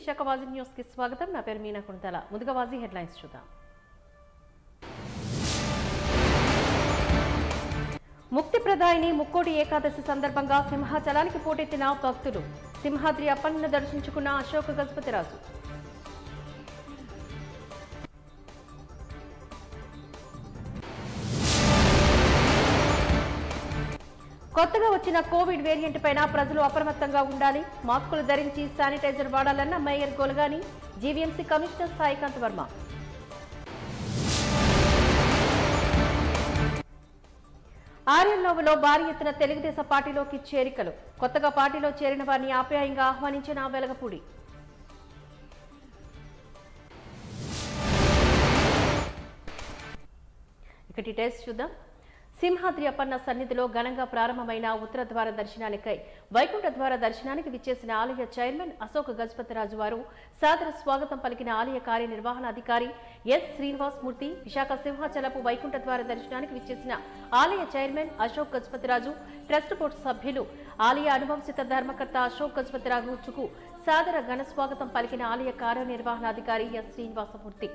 Visakha వాజీ news కి స్వాగతం. నా పేరు మీనా కుంతల. ముందుగా వాజీ హెడ్లైన్స్ చూద్దాం. ముక్తి ప్రదాయిని ముక్కోటి ఏకాదశి సందర్భంగా సింహాచలానికి పోటెత్తిన భక్తులు. సింహాద్రి అప్పన్నను దర్శించుకున్న అశోక గజపతిరాజు. కొత్తగా వచ్చిన కోవిడ్ వేరియంట్ పైన ప్రజలు అప్రమత్తంగా ఉండాలి. మాస్కులు ధరించి శానిటైజర్ వాడాలన్న mayor Golagani, GVMC commissioner Saikanth Varma. ఆర్యనోవలో భారీ ఎత్తున తెలుగుదేశం పార్టీలోకి చేరికలు. కొత్తగా పార్టీలో చేరిన వారిని ఆప్యాయంగా ఆహ్వానించిన వెలగపూడి. ఇక డీటెయిల్స్ చూద్దాం. సింహాద్రి అప్పన్న సన్నిధిలో ఘనంగా ప్రారంభమైన ఉత్తర ద్వార దర్శనానికై వైకుంఠ ద్వార దర్శనానికి విచ్చేసిన ఆలయ చైర్మన్ అశోక్ గజపతిరాజు వారు సాదర స్వాగతం పలికిన ఆలయ కార్యనిర్వహణాధికారి ఎస్ శ్రీనివాసమూర్తి, విశాఖ సింహాచలపు వైకుంఠ ద్వార దర్శనానికి విచ్చేసిన ఆలయ chairman Ashok Gajapathiraju, trust board సభ్యులు, ఆలయ అనువంశిత ధర్మకర్త అశోక్ గజపతిరాజుకు సాదర ఘన స్వాగతం పలికిన ఆలయ కార్యనిర్వహణాధికారి ఎస్ శ్రీనివాసమూర్తి.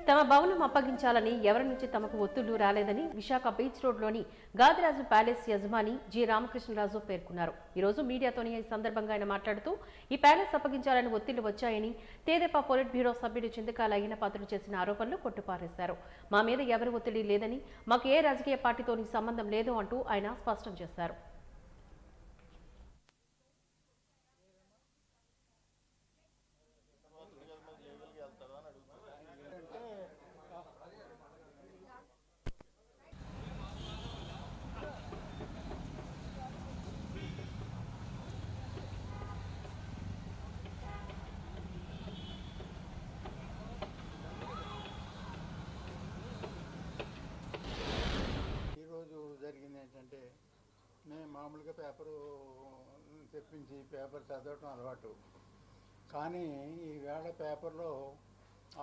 తమ భవనం అప్పగించాలని ఎవరి నుంచి తమకు ఒత్తిళ్లు రాలేదని విశాఖ బీచ్ రోడ్లోని గాదిరాజు ప్యాలెస్ యజమాని జి రామకృష్ణరాజు పేర్కొన్నారు. ఈరోజు మీడియాతోని ఈ సందర్భంగా ఆయన మాట్లాడుతూ ఈ ప్యాలెస్ అప్పగించాలని ఒత్తిళ్లు వచ్చాయని తెదేపా పొలిట్ బ్యూరో సభ్యుడు చింతకాల అయ్యన్న పాత్రుడు చేసిన ఆరోపణలు కొట్టిపారేశారు. మా మీద ఎవరి ఒత్తిడి లేదని, మాకు ఏ రాజకీయ పార్టీతోని సంబంధం లేదు అంటూ ఆయన స్పష్టం చేశారు. జరిగింది ఏంటంటే, నేను మామూలుగా పేపరు తెప్పించి పేపర్ చదవటం అలవాటు. కానీ ఈవేళ పేపర్లో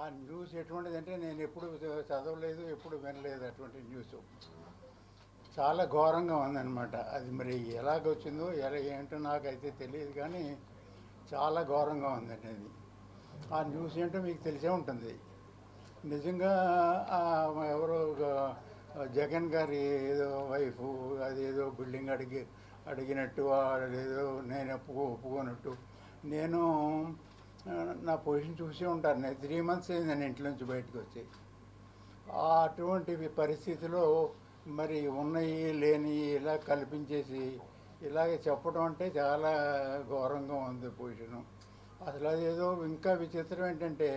ఆ న్యూస్ ఎటువంటిదంటే నేను ఎప్పుడు చదవలేదు, ఎప్పుడు వినలేదు. అటువంటి న్యూస్ చాలా ఘోరంగా ఉందన్నమాట. అది మరి ఎలాగొచ్చిందో ఏంటో నాకైతే తెలియదు, కానీ చాలా ఘోరంగా ఉందండి. అది ఆ న్యూస్ ఏంటో మీకు తెలిసే ఉంటుంది. నిజంగా ఎవరో జగన్ గారి ఏదో వైఫ్ అదేదో బిల్డింగ్ అడిగినట్టు, అదేదో నేను ఒప్పుకోనట్టు. నేను నా పొజిషన్ చూసే ఉంటాను. నేను 3 months అయిందని ఇంట్లో నుంచి బయటకు వచ్చి. అటువంటి పరిస్థితిలో మరి ఉన్నాయి లేని ఇలా కల్పించేసి ఇలాగే చెప్పడం అంటే చాలా ఘోరంగా ఉంది పొజిషను. అసలు అదేదో ఇంకా విచిత్రం ఏంటంటే,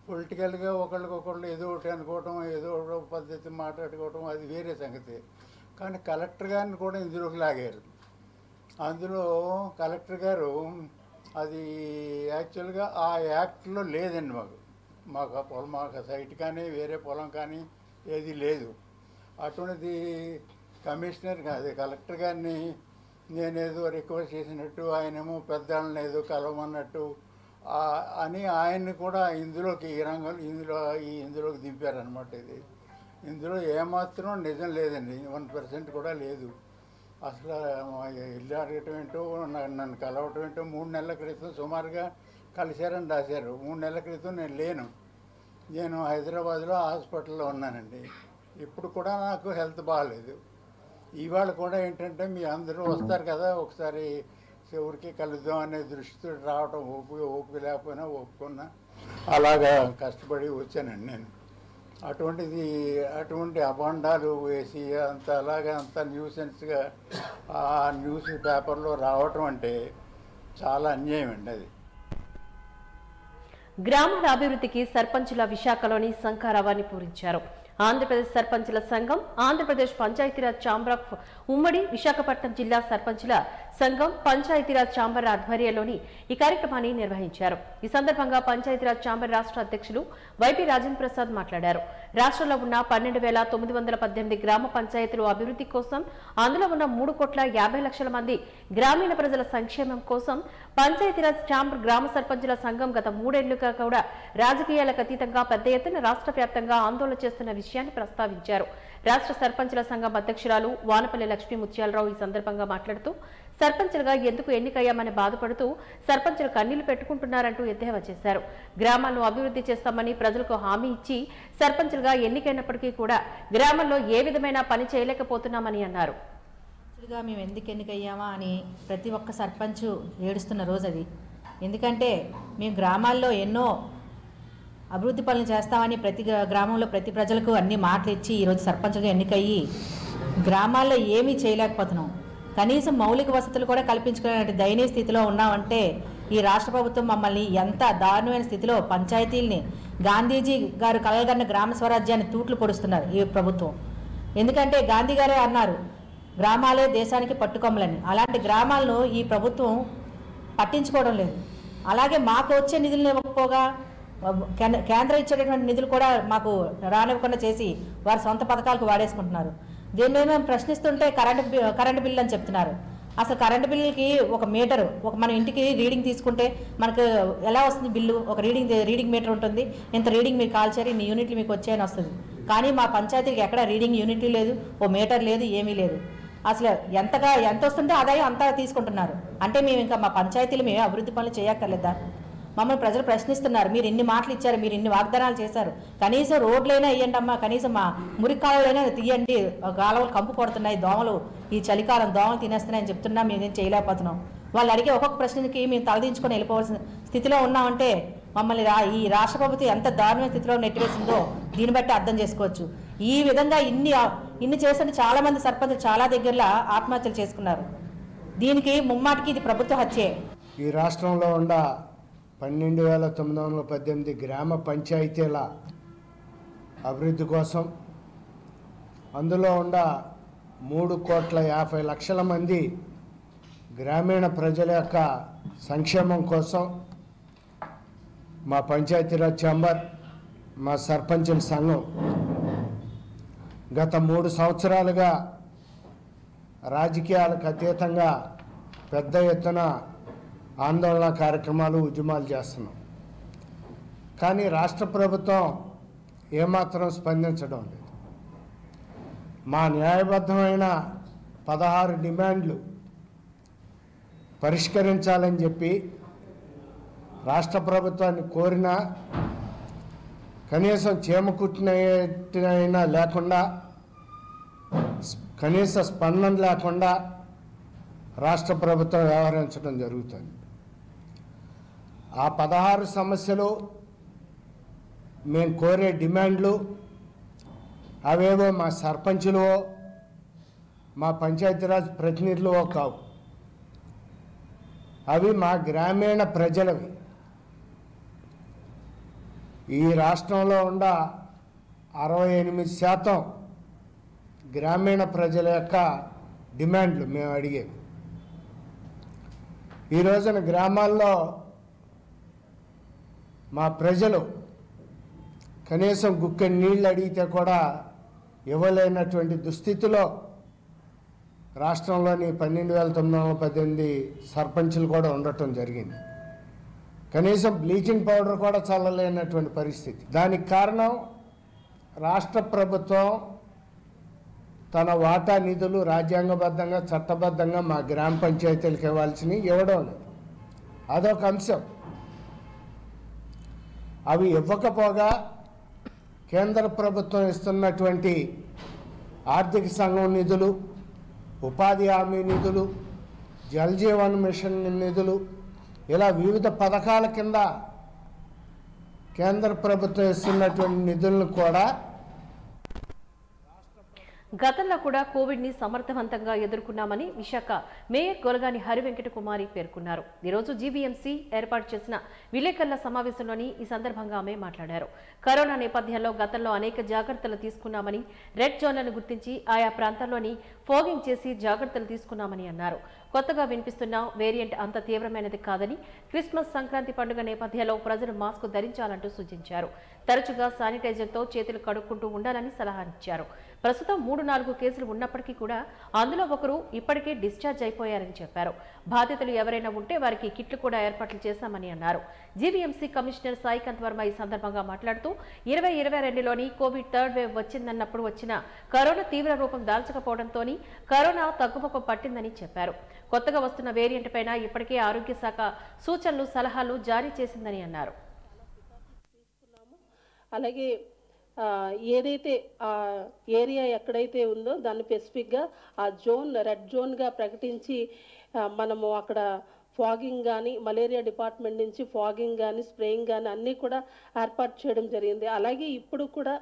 పొలిటికల్గా ఒకళ్ళకొకళ్ళు ఏదో ఒకటి అనుకోవటం, ఏదో ఒక పద్ధతి మాట్లాడుకోవటం, అది వేరే సంగతి. కానీ కలెక్టర్ గారిని కూడా ఇందులోకి లాగారు. అందులో కలెక్టర్ గారు అది యాక్చువల్గా ఆ యాక్ట్లో లేదండి. మాకు ఆ పొలం, మాకు సైట్ కానీ వేరే పొలం కానీ ఏది లేదు. అటువంటిది కమిషనర్ కాదు, కలెక్టర్ గారిని నేనేదో రిక్వెస్ట్ చేసినట్టు, ఆయనేమో పెద్దవాళ్ళని ఏదో కలవమన్నట్టు అని ఆయన్ని కూడా ఇందులోకి ఈ రంగంలో ఇందులోకి దింపారనమాట. ఇందులో ఏమాత్రం నిజం లేదండి, 1% కూడా లేదు. అసలు ఇల్లు అడగటం ఏంటో, నన్ను కలవటం ఏంటో 3 నెలల క్రితం సుమారుగా కలిశారని రాశారు. 3 నెలల క్రితం నేను లేను. నేను హైదరాబాద్లో హాస్పిటల్లో ఉన్నానండి. ఇప్పుడు కూడా నాకు హెల్త్ బాగాలేదు. ఇవాళ కూడా ఏంటంటే, మీ అందరూ వస్తారు కదా, ఒకసారి ఎవరికి కలుద్దాం అనే దృష్టితో రావటం, ఓపిక లేకపోయినా ఒప్పుకున్నా అలాగా కష్టపడి వచ్చానండి నేను. అటువంటి అభాండాలు వేసి అంత న్యూసెన్స్గా ఆ న్యూస్ పేపర్లో రావటం అంటే చాలా అన్యాయం అండి. అది గ్రామాల అభివృద్ధికి సర్పంచుల విశాఖలోని శంఖారావాన్ని పూరించారు. ఆంధ్రప్రదేశ్ సర్పంచుల సంఘం, ఆంధ్రప్రదేశ్ పంచాయతీరాజ్ ఛాంబర్ ఆఫ్ ఉమ్మడి విశాఖపట్నం జిల్లా సర్పంచుల సంఘం, పంచాయతీరాజ్ ఛాంబర్ ఆధ్వర్యంలోని ఈ కార్యక్రమాన్ని నిర్వహించారు. ఈ సందర్భంగా పంచాయతీరాజ్ ఛాంబర్ రాష్ట్ర అధ్యక్షులు వైపీ రాజేంద్ర ప్రసాద్ మాట్లాడారు. రాష్ట్రంలో ఉన్న 12,918 గ్రామ పంచాయతీలు అభివృద్ధి కోసం, అందులో ఉన్న 3,50,00,000 మంది గ్రామీణ ప్రజల సంక్షేమం కోసం పంచాయతీరాజ్ ఛాంబర్ గ్రామ సర్పంచుల సంఘం గత 3 ఏళ్లుగా కూడా రాజకీయాలకు అతీతంగా పెద్ద ఎత్తున రాష్ట్ర వ్యాప్తంగా ఆందోళన చేస్తున్న విషయాన్ని ప్రస్తావించారు. రాష్ట్ర సర్పంచుల సంఘం అధ్యక్షురాలు వానపల్లి లక్ష్మీ ముత్యాలరావు ఈ సందర్భంగా మాట్లాడుతూ, సర్పంచులుగా ఎందుకు ఎన్నికయ్యామని బాధపడుతూ సర్పంచులు కన్నీళ్లు పెట్టుకుంటున్నారంటూ ఎద్దేవా చేశారు. గ్రామాలను అభివృద్ధి చేస్తామని ప్రజలకు హామీ ఇచ్చి సర్పంచులుగా ఎన్నికైనప్పటికీ కూడా గ్రామంలో ఏ విధమైన పని చేయలేకపోతున్నామని అన్నారు. మేము ఎందుకు ఎన్నికయ్యామా అని ప్రతి ఒక్క సర్పంచ్ ఏడుస్తున్న రోజు అది. ఎందుకంటే మేము గ్రామాల్లో ఎన్నో అభివృద్ధి పనులు చేస్తామని ప్రతి గ్రామంలో ప్రతి ప్రజలకు అన్ని మాటలు ఇచ్చి ఈరోజు సర్పంచ్గా ఎన్నికయ్యి గ్రామాల్లో ఏమీ చేయలేకపోతున్నాం. కనీసం మౌలిక వసతులు కూడా కల్పించుకునే దయనీయ స్థితిలో ఉన్నామంటే ఈ రాష్ట్ర ప్రభుత్వం మమ్మల్ని ఎంత దారుణమైన స్థితిలో పంచాయతీల్ని, గాంధీజీ గారు కలగన్న గ్రామ స్వరాజ్యాన్ని తూట్లు పొడుస్తున్నారు ఈ ప్రభుత్వం. ఎందుకంటే గాంధీ గారే అన్నారు, గ్రామాలే దేశానికి పట్టుకొమ్మలని. అలాంటి గ్రామాలను ఈ ప్రభుత్వం పట్టించుకోవడం లేదు. అలాగే మాకు వచ్చే నిధులను ఇవ్వకపోగా కేంద్రం ఇచ్చేటటువంటి నిధులు కూడా మాకు రానివ్వకుండా చేసి వారి సొంత పథకాలకు వాడేసుకుంటున్నారు. దీన్ని మేము ప్రశ్నిస్తుంటే కరెంటు బిల్లు అని చెప్తున్నారు. అసలు కరెంటు బిల్లుకి ఒక మీటరు, మన ఇంటికి రీడింగ్ తీసుకుంటే మనకు ఎలా వస్తుంది బిల్లు? ఒక రీడింగ్ మీటర్ ఉంటుంది, ఇంత రీడింగ్ మీరు కాల్చారు, ఇన్ని యూనిట్లు మీకు వచ్చాయని వస్తుంది. కానీ మా పంచాయతీకి ఎక్కడ రీడింగ్ యూనిట్లు లేదు, ఓ మీటర్ లేదు, ఏమీ లేదు. అసలు ఎంత వస్తుంటే ఆదాయం అంతా తీసుకుంటున్నారు. అంటే మేము ఇంకా మా పంచాయతీలు మేము అభివృద్ధి పనులు చేయక్కర్లేదా? మమ్మల్ని ప్రజలు ప్రశ్నిస్తున్నారు. మీరు ఇన్ని మాటలు ఇచ్చారు, మీరు ఇన్ని వాగ్దానాలు చేశారు, కనీసం రోడ్లైనా వేయండి అమ్మా, కనీసం మా మురికాలువైనా తీయండి, గాలవలు కంపు కొడుతున్నాయి, దోమలు ఈ చలికాలం దోమలు తినేస్తున్నాయని చెప్తున్నా మేమేం చేయలేకపోతున్నాం. వాళ్ళు అడిగే ఒక్కొక్క ప్రశ్నకి మేము తలదించుకొని వెళ్ళిపోవాల్సిన స్థితిలో ఉన్నామంటే మమ్మల్ని ఈ రాష్ట్ర ప్రభుత్వం ఎంత దారుణ స్థితిలో నెట్టివేసిందో దీన్ని బట్టి అర్థం చేసుకోవచ్చు. ఈ విధంగా ఇన్ని చేస్తుంటే చాలామంది సర్పంచులు చాలా దగ్గరలో ఆత్మహత్యలు చేసుకున్నారు. దీనికి ముమ్మాటికి ఇది ప్రభుత్వ హత్యే. ఈ రాష్ట్రంలో ఉన్న 12,918 గ్రామ పంచాయతీల అభివృద్ధి కోసం, అందులో ఉన్న 3,50,00,000 మంది గ్రామీణ ప్రజల యొక్క సంక్షేమం కోసం మా పంచాయతీరాజ్ ఛాంబర్, మా సర్పంచుల సంఘం గత 3 సంవత్సరాలుగా రాజకీయాలకు అతీతంగా పెద్ద ఎత్తున ఆందోళన కార్యక్రమాలు, ఉద్యమాలు చేస్తున్నాం. కానీ రాష్ట్ర ప్రభుత్వం ఏమాత్రం స్పందించడం లేదు. మా న్యాయబద్ధమైన 16 డిమాండ్లు పరిష్కరించాలని చెప్పి రాష్ట్ర ప్రభుత్వాన్ని కోరినా కనీసం చేమకుట్టినైనా లేకుండా, కనీస స్పందన లేకుండా రాష్ట్ర ప్రభుత్వం వ్యవహరించడం జరుగుతుంది. ఆ 16 సమస్యలు, మేము కోరే డిమాండ్లు అవేవో మా సర్పంచులు, మా పంచాయతీరాజ్ ప్రతినిధులు కావు. అవి మా గ్రామీణ ప్రజలవి. ఈ రాష్ట్రంలో ఉన్న 68% గ్రామీణ ప్రజల యొక్క డిమాండ్లు మేము అడిగేవి. ఈ రోజున గ్రామాల్లో మా ప్రజలు కనీసం గుక్కెడు నీళ్ళు అడిగితే కూడా ఇవ్వలేనటువంటి దుస్థితిలో రాష్ట్రంలోని 12,918 సర్పంచులు కూడా ఉండటం జరిగింది. కనీసం బ్లీచింగ్ పౌడర్ కూడా చల్లలేనటువంటి పరిస్థితి. దానికి కారణం రాష్ట్ర ప్రభుత్వం తన వాటా నిధులు రాజ్యాంగబద్ధంగా, చట్టబద్ధంగా మా గ్రామ పంచాయతీలకు ఇవ్వాల్సినవి ఇవ్వడం లేదు. అదొక అంశం. అవి ఇవ్వకపోగా కేంద్ర ప్రభుత్వం ఇస్తున్నటువంటి ఆర్థిక సంఘం నిధులు, ఉపాధి హామీ నిధులు, జల్ జీవన్ మిషన్ నిధులు, ఇలా వివిధ పథకాల కింద కేంద్ర ప్రభుత్వం ఇస్తున్నటువంటి నిధులను కూడా గతంలో కూడా కోవిడ్ ని సమర్థవంతంగా ఎదుర్కొన్నామని విశాఖ మేయర్ గొలగాని హరివెంకట కుమారి పేర్కొన్నారు. ఈరోజు జీవీఎంసీ ఏర్పాటు చేసిన విలేకరుల సమావేశంలోని ఈ సందర్భంగా ఆమె మాట్లాడారు. కరోనా నేపథ్యంలో గతంలో అనేక జాగ్రత్తలు తీసుకున్నామని, రెడ్ జోన్లను గుర్తించి ఆయా ప్రాంతాల్లోని ఫోగింగ్ చేసి జాగ్రత్తలు తీసుకున్నామని అన్నారు. కొత్తగా వినిపిస్తున్న వేరియంట్ అంత తీవ్రమైనది కాదని, క్రిస్మస్, సంక్రాంతి పండుగ నేపథ్యంలో ప్రజలు మాస్క్ ధరించాలంటూ సూచించారు. తరచుగా శానిటైజర్తో చేతులు కడుక్కుంటూ ఉండాలని సలహా ఇచ్చారు. ప్రస్తుతం 3-4 కేసులు ఉన్నప్పటికీ కూడా అందులో ఒకరు ఇప్పటికే డిశ్చార్జ్ అయిపోయారని చెప్పారు. బాధితులు ఎవరైనా ఉంటే వారికి కిట్లు కూడా ఏర్పాట్లు చేశామని అన్నారు. జీవీఎంసీ కమిషనర్ సాయికాంత్ వర్మ ఈ సందర్భంగా మాట్లాడుతూ 2022లోని కోవిడ్ థర్డ్ వేవ్ వచ్చిందన్నప్పుడు వచ్చిన కరోనా తీవ్ర రూపం దాల్చకపోవడంతో కరోనా తగ్గుముఖం పట్టిందని చెప్పారు. కొత్తగా వస్తున్న వేరియంట్ పైన ఇప్పటికే ఆరోగ్య శాఖ సూచనలు, సలహాలు జారీ చేసిందని అన్నారు. అలాగే ఏదైతే ఆ ఏరియా ఎక్కడైతే ఉందో దాన్ని స్పెసిఫిక్గా ఆ జోన్ రెడ్ జోన్గా ప్రకటించి మనము అక్కడ ఫాగింగ్ కానీ, మలేరియా డిపార్ట్మెంట్ నుంచి ఫాగింగ్ కానీ, స్ప్రేయింగ్ కానీ అన్నీ కూడా ఏర్పాటు చేయడం జరిగింది. అలాగే ఇప్పుడు కూడా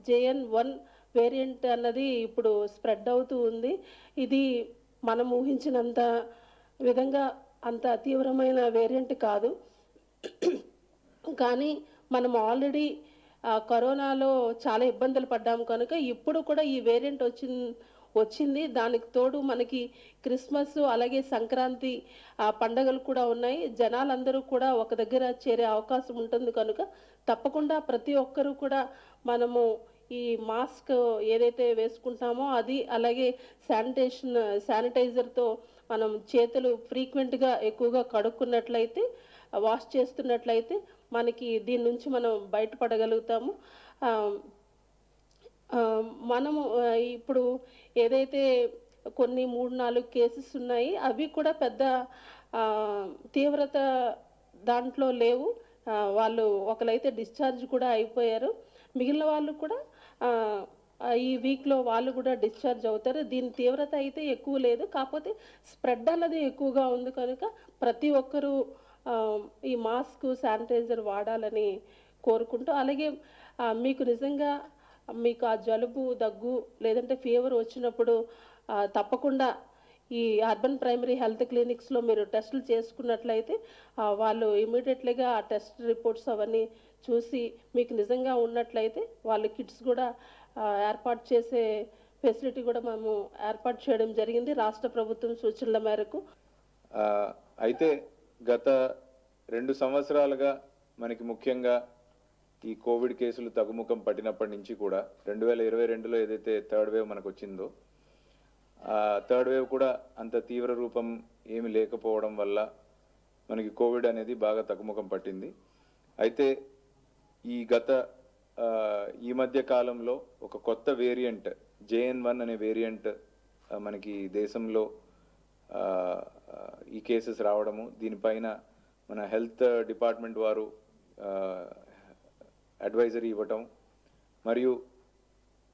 JN1 వేరియంట్ అన్నది ఇప్పుడు స్ప్రెడ్ అవుతూ ఉంది. ఇది మనం ఊహించినంత విధంగా అంత తీవ్రమైన వేరియంట్ కాదు. కానీ మనం ఆల్రెడీ కరోనాలో చాలా ఇబ్బందులు పడ్డాము కనుక ఇప్పుడు కూడా ఈ వేరియంట్ వచ్చింది. దానికి తోడు మనకి క్రిస్మస్ అలాగే సంక్రాంతి పండగలు కూడా ఉన్నాయి. జనాలందరూ కూడా ఒక దగ్గర చేరే అవకాశం ఉంటుంది కనుక తప్పకుండా ప్రతి ఒక్కరూ కూడా మనము ఈ మాస్క్ ఏదైతే వేసుకుంటామో అది, అలాగే శానిటైజర్తో మనం చేతులు ఫ్రీక్వెంట్గా ఎక్కువగా కడుక్కున్నట్లయితే, వాష్ చేస్తున్నట్లయితే మనకి దీని నుంచి మనం బయటపడగలుగుతాము. మనము ఇప్పుడు ఏదైతే కొన్ని 3-4 కేసెస్ ఉన్నాయి అవి కూడా పెద్ద తీవ్రత దాంట్లో లేవు. వాళ్ళు ఒకరైతే డిశ్చార్జ్ కూడా అయిపోయారు. మిగిలిన వాళ్ళు కూడా ఈ వీక్లో వాళ్ళు కూడా డిశ్చార్జ్ అవుతారు. దీని తీవ్రత అయితే ఎక్కువ లేదు, కాకపోతే స్ప్రెడ్ అన్నది ఎక్కువగా ఉంది కనుక ప్రతి ఒక్కరూ ఈ మాస్క్ శానిటైజర్ వాడాలని కోరుకుంటూ, అలాగే మీకు నిజంగా మీకు ఆ జలుబు దగ్గు లేదంటే ఫీవర్ వచ్చినప్పుడు తప్పకుండా ఈ అర్బన్ ప్రైమరీ హెల్త్ క్లినిక్స్లో మీరు టెస్టులు చేసుకున్నట్లయితే వాళ్ళు ఇమీడియట్లీగా ఆ టెస్ట్ రిపోర్ట్స్ అవన్నీ చూసి మీకు నిజంగా ఉన్నట్లయితే వాళ్ళు కిట్స్ కూడా ఏర్పాటు చేసే ఫెసిలిటీ కూడా మేము ఏర్పాటు చేయడం జరిగింది రాష్ట్ర ప్రభుత్వం సూచనల మేరకు. అయితే గత 2 సంవత్సరాలుగా మనకి ముఖ్యంగా ఈ కోవిడ్ కేసులు తగ్గుముఖం పట్టినప్పటి నుంచి కూడా 2022లో ఏదైతే థర్డ్ వేవ్ మనకు వచ్చిందో థర్డ్ వేవ్ కూడా అంత తీవ్ర రూపం ఏమి లేకపోవడం వల్ల మనకి కోవిడ్ అనేది బాగా తగ్గుముఖం పట్టింది. అయితే ఈ మధ్య కాలంలో ఒక కొత్త వేరియంట్ JN1 అనే వేరియంట్ మనకి దేశంలో ఈ కేసెస్ రావడము, దీనిపైన మన హెల్త్ డిపార్ట్మెంట్ వారు అడ్వైజరీ ఇవ్వటం మరియు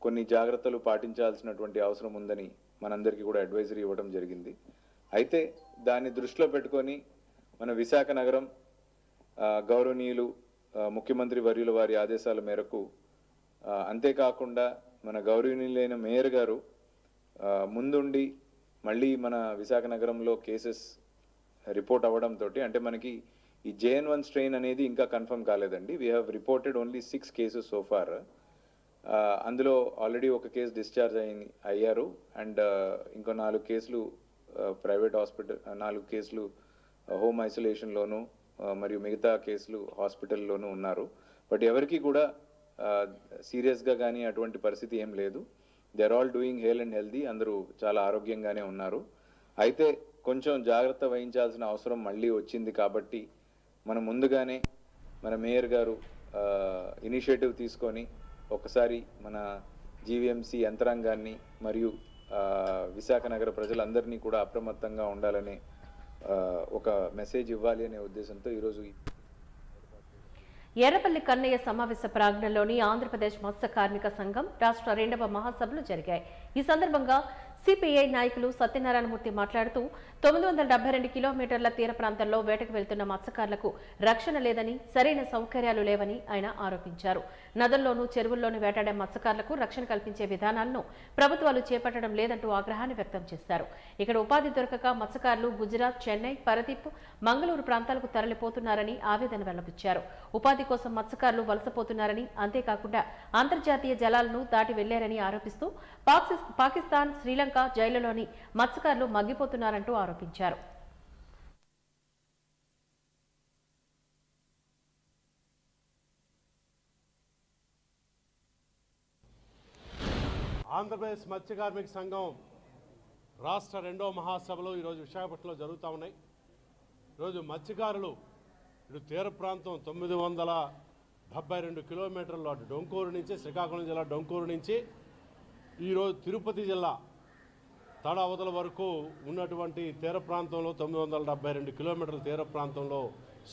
కొన్ని జాగ్రత్తలు పాటించాల్సినటువంటి అవసరం ఉందని మనందరికీ కూడా అడ్వైజరీ ఇవ్వడం జరిగింది. అయితే దాన్ని దృష్టిలో పెట్టుకొని మన విశాఖ నగరం గౌరవనీయులు ముఖ్యమంత్రి వర్యుల వారి ఆదేశాల మేరకు అంతేకాకుండా మన గౌరవనీయులైన మేయర్ గారు ముందుండి మళ్ళీ మన విశాఖ నగరంలో కేసెస్ రిపోర్ట్ అవ్వడంతో, అంటే మనకి ఈ JN1 స్ట్రెయిన్ అనేది ఇంకా కన్ఫర్మ్ కాలేదండి. We have reported only 6 cases so far. అందులో ఆల్రెడీ ఒక కేసు డిశ్చార్జ్ అయ్యారు అండ్ ఇంకో 4 కేసులు ప్రైవేట్ హాస్పిటల్, 4 కేసులు హోమ్ ఐసోలేషన్లోను మరియు మిగతా కేసులు హాస్పిటల్లోనూ ఉన్నారు. బట్ ఎవరికి కూడా సీరియస్గా కానీ అటువంటి పరిస్థితి ఏం లేదు. They are all doing well and healthy, అందరూ చాలా ఆరోగ్యంగానే ఉన్నారు. అయితే కొంచెం జాగ్రత్త వహించాల్సిన అవసరం మళ్ళీ వచ్చింది కాబట్టి మనం ముందుగానే మన మేయర్ గారు ఇనిషియేటివ్ తీసుకొని ఒకసారి మన GVMC యంత్రాంగాన్ని మరియు విశాఖ నగర ప్రజలందరినీ కూడా అప్రమత్తంగా ఉండాలనే ఒక మెసేజ్ ఇవ్వాలి అనే ఉద్దేశంతో ఈరోజు ఎర్రపల్లి కన్నయ్య సమావేశ ప్రాంగణంలోని ఆంధ్రప్రదేశ్ మత్స్య కార్మిక సంఘం రాష్ట్ర 2వ మహాసభలు జరిగాయి. ఈ సందర్భంగా సిపిఐ నాయకులు సత్యనారాయణమూర్తి మాట్లాడుతూ 972 కిలోమీటర్ల తీర ప్రాంతంలో వేటకు వెళ్తున్న మత్స్యకారులకు రక్షణ లేదని, సరైన సౌకర్యాలు లేవని ఆయన ఆరోపించారు. నదుల్లోనూ చెరువుల్లోనూ వేటాడే మత్స్యకారులకు రక్షణ కల్పించే విధానాలను ప్రభుత్వాలు చేపట్టడం లేదంటూ ఆగ్రహాన్ని వ్యక్తం చేశారు. ఇక్కడ ఉపాధి దొరకక మత్స్యకారులు గుజరాత్, చెన్నై, పరదీప్, మంగళూరు ప్రాంతాలకు తరలిపోతున్నారని ఆవేదన వెల్లబుచ్చారు. ఉపాధి కోసం మత్స్యకారులు వలసపోతున్నారని, అంతేకాకుండా అంతర్జాతీయ జలాలను దాటి వెళ్లారని ఆరోపిస్తూ పాకిస్తాన్, శ్రీలంక జైళ్లలోని మత్స్యకారులు మగ్గిపోతున్నారంటూ ఆరోపించారు. ఆంధ్రప్రదేశ్ మత్స్య కార్మిక సంఘం రాష్ట్ర 2వ మహాసభలు ఈరోజు విశాఖపట్నంలో జరుగుతూ ఉన్నాయి. ఈరోజు మత్స్యకారులు ఇటు తీర ప్రాంతం 972 కిలోమీటర్లు అటు డొంకూరు నుంచి, శ్రీకాకుళం జిల్లా డొంకూరు నుంచి ఈరోజు తిరుపతి జిల్లా తడ అవతల వరకు ఉన్నటువంటి తీర ప్రాంతంలో 972 కిలోమీటర్ల తీర ప్రాంతంలో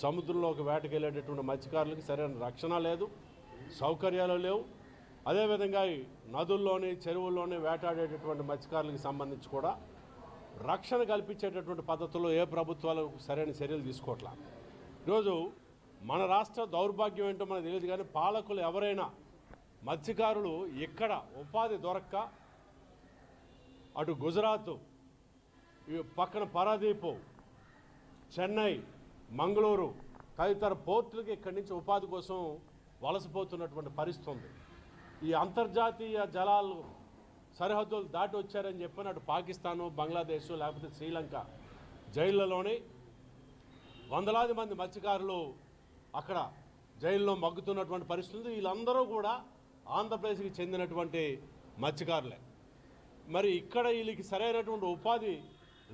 సముద్రంలోకి వేటకెళ్ళేటటువంటి మత్స్యకారులకు సరైన రక్షణ లేదు, సౌకర్యాలు లేవు. అదేవిధంగా ఈ నదుల్లోని చెరువుల్లోని వేటాడేటటువంటి మత్స్యకారులకు సంబంధించి కూడా రక్షణ కల్పించేటటువంటి పద్ధతుల్లో ఏ ప్రభుత్వాలు సరైన చర్యలు తీసుకోవట్లా. ఈరోజు మన రాష్ట్ర దౌర్భాగ్యం ఏంటో మనకు తెలియదు, కానీ పాలకులు ఎవరైనా మత్స్యకారులు ఇక్కడ ఉపాధి దొరక్క అటు గుజరాత్, పక్కన పరాదీపు, చెన్నై, మంగళూరు తదితర పోర్టులకి ఇక్కడి నుంచి ఉపాధి కోసం వలసపోతున్నటువంటి పరిస్థితి ఉంది. ఈ అంతర్జాతీయ జలాలు సరిహద్దులు దాటి వచ్చారని చెప్పిన అటు పాకిస్తాను, బంగ్లాదేశ్ లేకపోతే శ్రీలంక జైళ్లలోని వందలాది మంది మత్స్యకారులు అక్కడ జైల్లో మగ్గుతున్నటువంటి పరిస్థితి. వీళ్ళందరూ కూడా ఆంధ్రప్రదేశ్కి చెందినటువంటి మత్స్యకారులే. మరి ఇక్కడ వీళ్ళకి సరైనటువంటి ఉపాధి